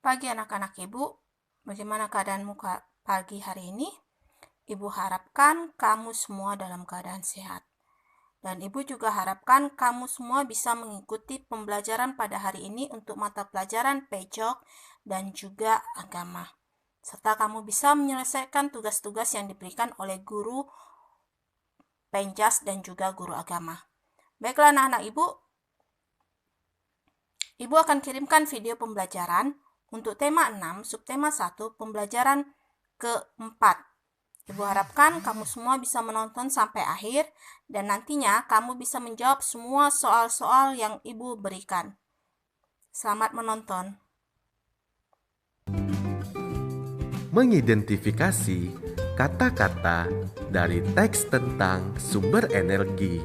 pagi anak-anak Ibu. Bagaimana keadaanmu pagi hari ini? Ibu harapkan kamu semua dalam keadaan sehat. Dan Ibu juga harapkan kamu semua bisa mengikuti pembelajaran pada hari ini untuk mata pelajaran pejok dan juga agama. Serta kamu bisa menyelesaikan tugas-tugas yang diberikan oleh guru penjas dan juga guru agama. Baiklah anak-anak Ibu, Ibu akan kirimkan video pembelajaran untuk tema 6, subtema 1, pembelajaran keempat. Ibu harapkan kamu semua bisa menonton sampai akhir dan nantinya kamu bisa menjawab semua soal-soal yang Ibu berikan. Selamat menonton. Mengidentifikasi kata-kata dari teks tentang sumber energi.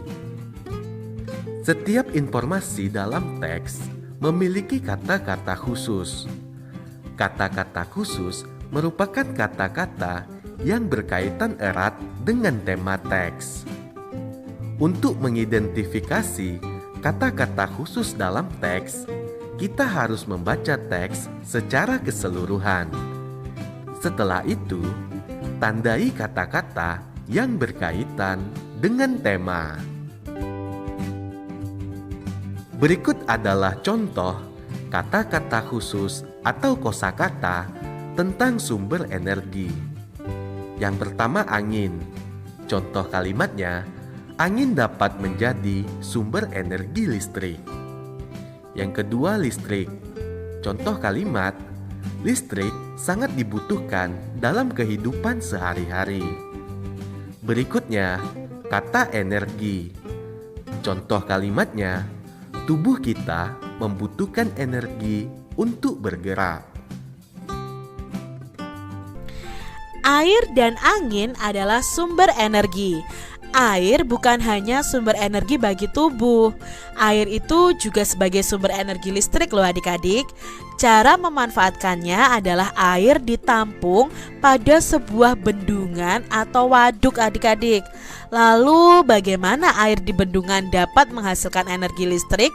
Setiap informasi dalam teks memiliki kata-kata khusus. Kata-kata khusus merupakan kata-kata yang berkaitan erat dengan tema teks. Untuk mengidentifikasi kata-kata khusus dalam teks, kita harus membaca teks secara keseluruhan. Setelah itu, tandai kata-kata yang berkaitan dengan tema. Berikut adalah contoh kata-kata khusus atau kosakata tentang sumber energi. Yang pertama, angin. Contoh kalimatnya, angin dapat menjadi sumber energi listrik. Yang kedua, listrik. Contoh kalimat, listrik sangat dibutuhkan dalam kehidupan sehari-hari. Berikutnya, kata energi. Contoh kalimatnya, tubuh kita membutuhkan energi untuk bergerak. Air dan angin adalah sumber energi. Air bukan hanya sumber energi bagi tubuh. Air itu juga sebagai sumber energi listrik loh adik-adik. Cara memanfaatkannya adalah air ditampung pada sebuah bendungan atau waduk adik-adik. Lalu bagaimana air di bendungan dapat menghasilkan energi listrik?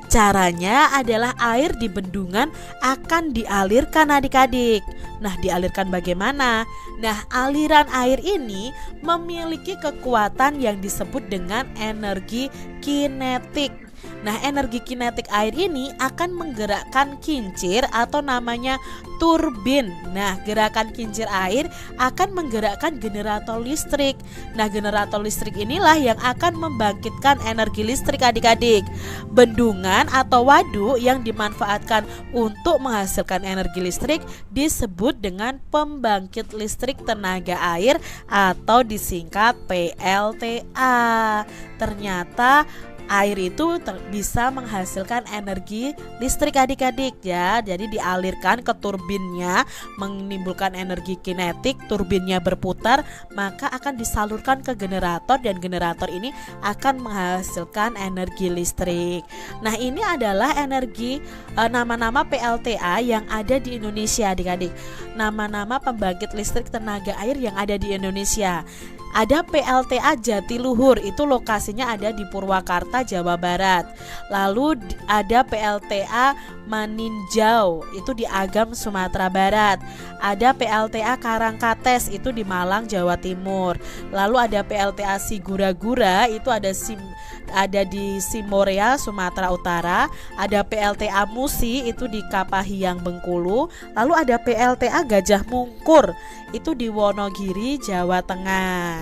Caranya adalah air di bendungan akan dialirkan adik-adik. Nah, dialirkan bagaimana? Nah, aliran air ini memiliki kekuatan yang disebut dengan energi kinetik. Nah, energi kinetik air ini akan menggerakkan kincir atau namanya turbin. Nah, gerakan kincir air akan menggerakkan generator listrik. Nah, generator listrik inilah yang akan membangkitkan energi listrik adik-adik. Bendungan atau waduk yang dimanfaatkan untuk menghasilkan energi listrik disebut dengan pembangkit listrik tenaga air atau disingkat PLTA. Ternyata air itu bisa menghasilkan energi listrik adik-adik ya. Jadi dialirkan ke turbinnya, menimbulkan energi kinetik, turbinnya berputar, maka akan disalurkan ke generator dan generator ini akan menghasilkan energi listrik. Nah, ini adalah energi nama-nama PLTA yang ada di Indonesia adik-adik. Nama-nama pembangkit listrik tenaga air yang ada di Indonesia. Ada PLTA Jatiluhur, itu lokasinya ada di Purwakarta, Jawa Barat. Lalu ada PLTA Maninjau, itu di Agam, Sumatera Barat. Ada PLTA Karangkates, itu di Malang, Jawa Timur. Lalu ada PLTA Sigura-gura, itu ada di Simorea, Sumatera Utara. Ada PLTA Musi, itu di Kapahiang, Bengkulu. Lalu ada PLTA Gajah Mungkur, itu di Wonogiri, Jawa Tengah.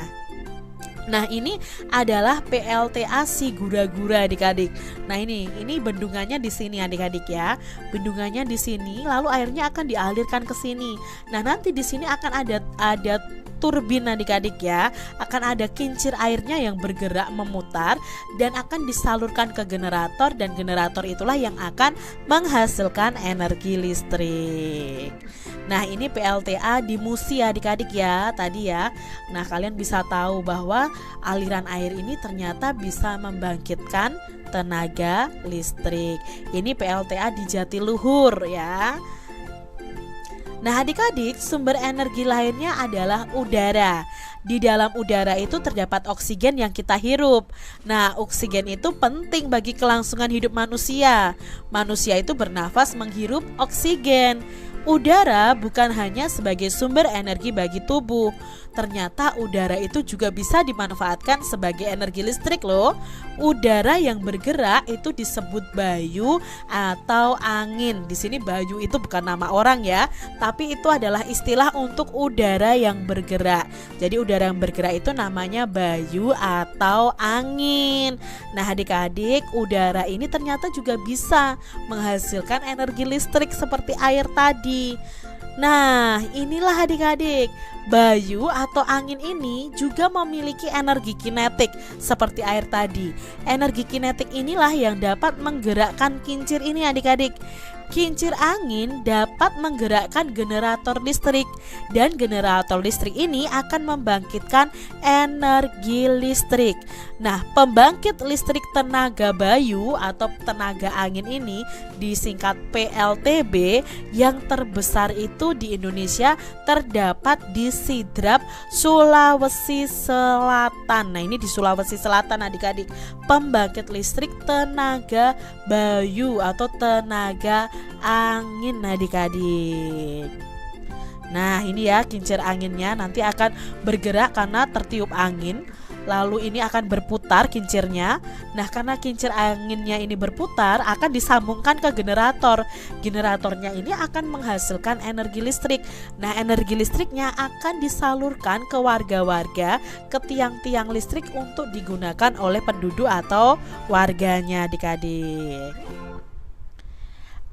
Nah, ini adalah PLTA Sigura-gura adik-adik. Nah, ini bendungannya di sini adik-adik ya. Bendungannya di sini, lalu airnya akan dialirkan ke sini. Nah, nanti di sini akan ada turbin adik-adik ya. Akan ada kincir airnya yang bergerak memutar dan akan disalurkan ke generator, dan generator itulah yang akan menghasilkan energi listrik. Nah, ini PLTA di Musi adik-adik ya tadi ya. Nah, kalian bisa tahu bahwa aliran air ini ternyata bisa membangkitkan tenaga listrik. Ini PLTA di Jatiluhur ya. Nah, adik-adik, sumber energi lainnya adalah udara. Di dalam udara itu terdapat oksigen yang kita hirup. Nah, oksigen itu penting bagi kelangsungan hidup manusia. Manusia itu bernafas menghirup oksigen. Udara bukan hanya sebagai sumber energi bagi tubuh. Ternyata udara itu juga bisa dimanfaatkan sebagai energi listrik loh. Udara yang bergerak itu disebut bayu atau angin. Di sini bayu itu bukan nama orang ya, tapi itu adalah istilah untuk udara yang bergerak. Jadi udara yang bergerak itu namanya bayu atau angin. Nah, adik-adik, udara ini ternyata juga bisa menghasilkan energi listrik seperti air tadi. Nah, inilah adik-adik, bayu atau angin ini juga memiliki energi kinetik seperti air tadi. Energi kinetik inilah yang dapat menggerakkan kincir ini adik-adik. Kincir angin dapat menggerakkan generator listrik, dan generator listrik ini akan membangkitkan energi listrik. Nah, pembangkit listrik tenaga bayu atau tenaga angin ini disingkat PLTB, yang terbesar itu di Indonesia terdapat di Sidrap, Sulawesi Selatan. Nah, ini di Sulawesi Selatan adik-adik, pembangkit listrik tenaga bayu atau tenaga angin adik-adik. Nah, ini ya kincir anginnya nanti akan bergerak karena tertiup angin. Lalu ini akan berputar kincirnya. Nah, karena kincir anginnya ini berputar, akan disambungkan ke generator. Generatornya ini akan menghasilkan energi listrik. Nah, energi listriknya akan disalurkan ke warga-warga, ke tiang-tiang listrik untuk digunakan oleh penduduk atau warganya adik-adik.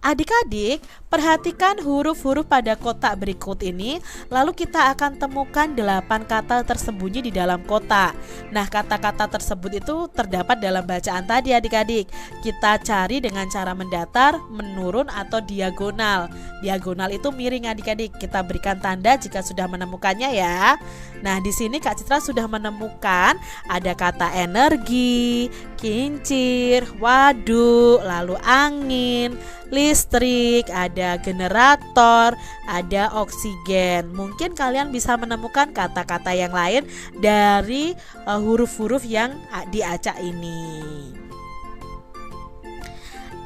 Adik-adik, perhatikan huruf-huruf pada kotak berikut ini. Lalu kita akan temukan 8 kata tersembunyi di dalam kotak. Nah, kata-kata tersebut itu terdapat dalam bacaan tadi adik-adik. Kita cari dengan cara mendatar, menurun, atau diagonal. Diagonal itu miring adik-adik. Kita berikan tanda jika sudah menemukannya ya. Nah, di sini Kak Citra sudah menemukan ada kata energi, kincir, waduk, lalu angin, listrik, ada generator, ada oksigen. Mungkin kalian bisa menemukan kata-kata yang lain dari huruf-huruf yang diacak ini.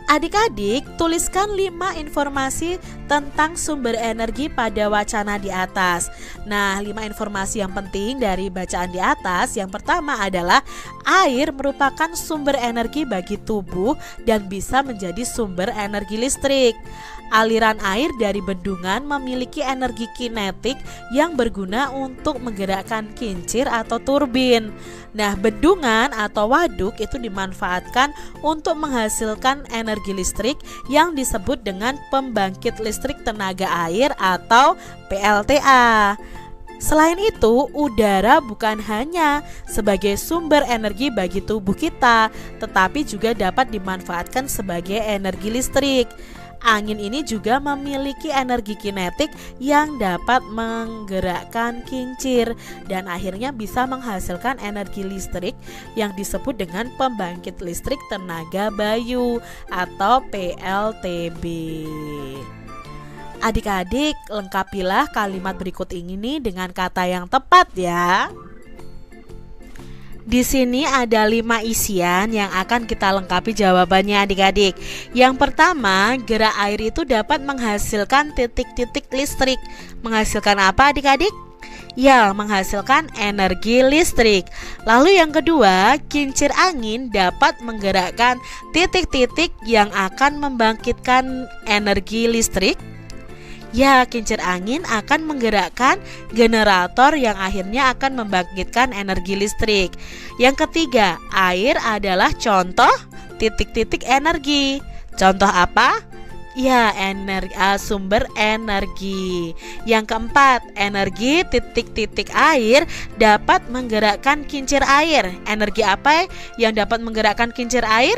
Adik-adik, tuliskan 5 informasi tentang sumber energi pada wacana di atas. Nah, 5 informasi yang penting dari bacaan di atas. Yang pertama adalah air merupakan sumber energi bagi tubuh dan bisa menjadi sumber energi listrik. Aliran air dari bendungan memiliki energi kinetik yang berguna untuk menggerakkan kincir atau turbin. Nah, bendungan atau waduk itu dimanfaatkan untuk menghasilkan energi listrik yang disebut dengan pembangkit listrik tenaga air atau PLTA. Selain itu, udara bukan hanya sebagai sumber energi bagi tubuh kita, tetapi juga dapat dimanfaatkan sebagai energi listrik. Angin ini juga memiliki energi kinetik yang dapat menggerakkan kincir dan akhirnya bisa menghasilkan energi listrik yang disebut dengan pembangkit listrik tenaga bayu atau PLTB. Adik-adik, lengkapilah kalimat berikut ini dengan kata yang tepat ya. Di sini ada 5 isian yang akan kita lengkapi jawabannya adik-adik. Yang pertama, gerak air itu dapat menghasilkan titik-titik listrik. Menghasilkan apa adik-adik? Ya, menghasilkan energi listrik. Lalu yang kedua, kincir angin dapat menggerakkan titik-titik yang akan membangkitkan energi listrik. Ya, kincir angin akan menggerakkan generator yang akhirnya akan membangkitkan energi listrik. Yang ketiga, air adalah contoh titik-titik energi. Contoh apa? Ya, sumber energi. Yang keempat, energi titik-titik air dapat menggerakkan kincir air. Energi apa yang dapat menggerakkan kincir air?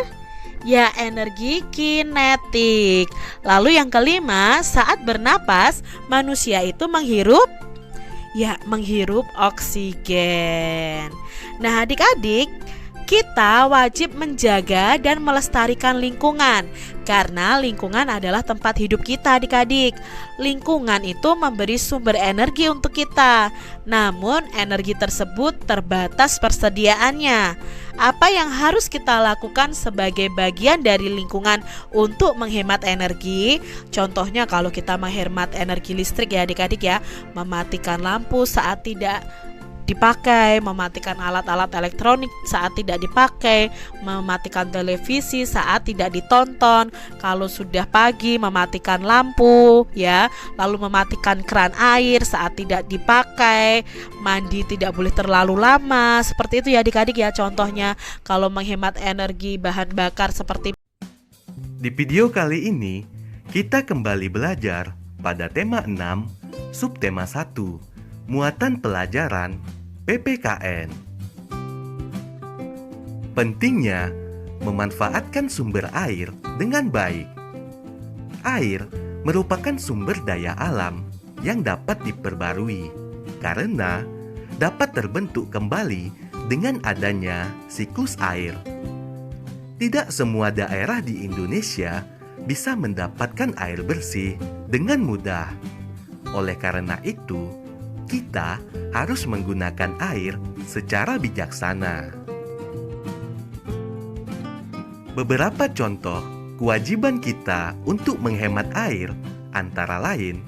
Ya, energi kinetik. Lalu yang kelima, saat bernapas manusia itu menghirup oksigen. Nah, adik-adik, Kita wajib menjaga dan melestarikan lingkungan, karena lingkungan adalah tempat hidup kita adik-adik. Lingkungan itu memberi sumber energi untuk kita, namun energi tersebut terbatas persediaannya. Apa yang harus kita lakukan sebagai bagian dari lingkungan untuk menghemat energi? Contohnya kalau kita menghemat energi listrik ya adik-adik ya, mematikan lampu saat tidak dipakai, mematikan alat-alat elektronik saat tidak dipakai, mematikan televisi saat tidak ditonton. Kalau sudah pagi mematikan lampu ya, lalu mematikan keran air saat tidak dipakai, mandi tidak boleh terlalu lama. Seperti itu ya adik-adik ya contohnya kalau menghemat energi bahan bakar seperti. Di video kali ini, kita kembali belajar pada tema 6, subtema 1, muatan pelajaran PPKN. Pentingnya memanfaatkan sumber air dengan baik. Air merupakan sumber daya alam yang dapat diperbarui karena dapat terbentuk kembali dengan adanya siklus air. Tidak semua daerah di Indonesia bisa mendapatkan air bersih dengan mudah. Oleh karena itu, kita harus menggunakan air secara bijaksana. Beberapa contoh kewajiban kita untuk menghemat air antara lain: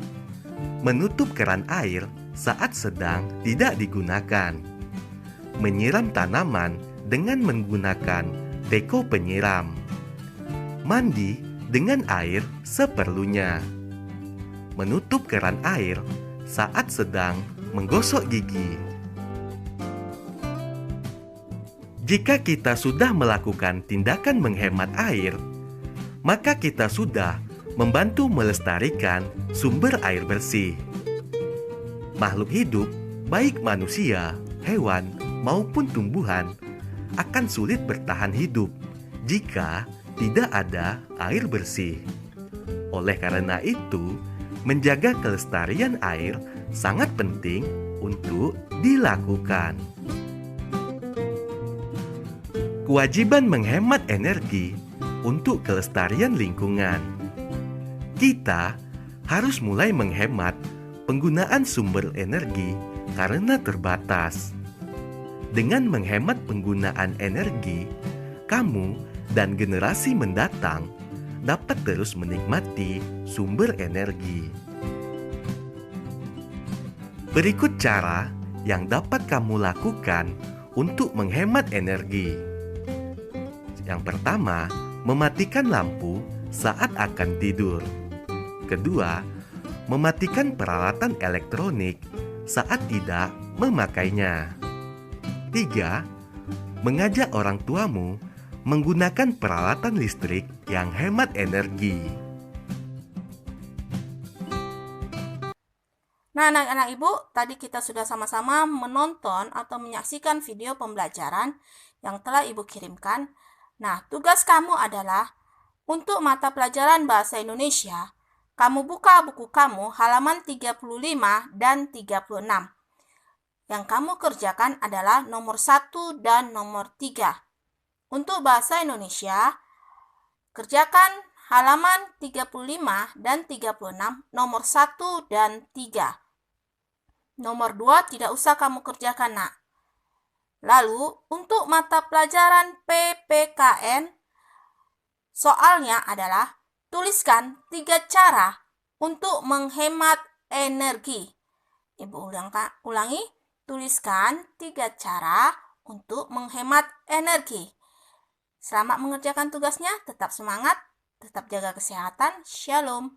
menutup keran air saat sedang tidak digunakan, menyiram tanaman dengan menggunakan teko penyiram, mandi dengan air seperlunya, menutup keran air saat sedang menggosok gigi. Jika kita sudah melakukan tindakan menghemat air, maka kita sudah membantu melestarikan sumber air bersih. Makhluk hidup, baik manusia, hewan, maupun tumbuhan, akan sulit bertahan hidup jika tidak ada air bersih. Oleh karena itu, menjaga kelestarian air sangat penting untuk dilakukan. Kewajiban menghemat energi untuk kelestarian lingkungan. Kita harus mulai menghemat penggunaan sumber energi karena terbatas. Dengan menghemat penggunaan energi, kamu dan generasi mendatang dapat terus menikmati sumber energi. Berikut cara yang dapat kamu lakukan untuk menghemat energi. Yang pertama, mematikan lampu saat akan tidur. Kedua, mematikan peralatan elektronik saat tidak memakainya. 3. Mengajak orang tuamu menggunakan peralatan listrik yang hemat energi. Nah, anak-anak ibu, tadi kita sudah sama-sama menonton atau menyaksikan video pembelajaran yang telah ibu kirimkan. Nah, tugas kamu adalah untuk mata pelajaran bahasa Indonesia, kamu buka buku kamu halaman 35 dan 36. Yang kamu kerjakan adalah nomor 1 dan nomor 3. Untuk bahasa Indonesia, kerjakan halaman 35 dan 36, nomor 1 dan 3. Nomor 2 tidak usah kamu kerjakan, nak. Lalu, untuk mata pelajaran PPKN, soalnya adalah tuliskan 3 cara untuk menghemat energi. Ibu ulangi, tuliskan 3 cara untuk menghemat energi. Selamat mengerjakan tugasnya, tetap semangat, tetap jaga kesehatan. Shalom.